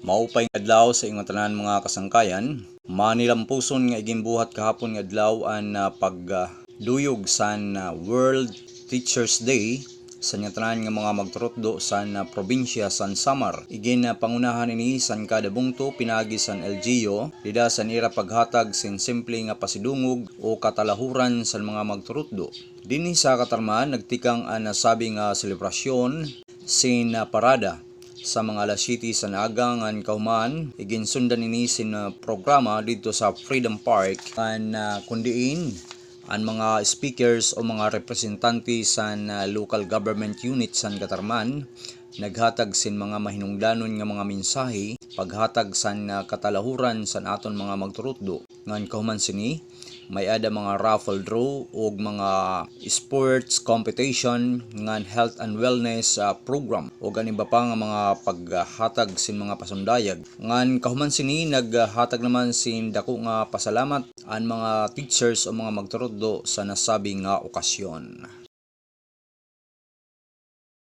Maupay nga adlaw sa ingon tanan mga kasangkayan. Manilampuson nga igimbuhat kahapon nga adlaw an pagduyog sa World Teachers Day sa tanan nga mga magturutdo sa probinsya san Samar. Igin pangunahan ini san kada bungto pinagi san LGU dida san ira paghatag sin simple nga pasidungog o katalahuran sa mga magturutdo. Dinhi sa Katarman nagtikang an nasabi nga selebrasyon sin parada sa mga alas 7 sa naaga ngan kauman iginsundan ini sin programa dito sa Freedom Park kan kundiin ang mga speakers o mga representante sa local government unit san Katarman naghatag sin mga mahinungdanon nga mga mensahe paghatag san katalahuran san aton mga magturutdo ngan kauman sini may ada mga raffle draw o mga sports competition ngan health and wellness program o ganin ba pa nga mga paghatag sin mga pasundayag ngan kahuman sini naghatag naman sin dako nga pasalamat ang mga teachers o mga magturutdo sa nasabi nga okasyon.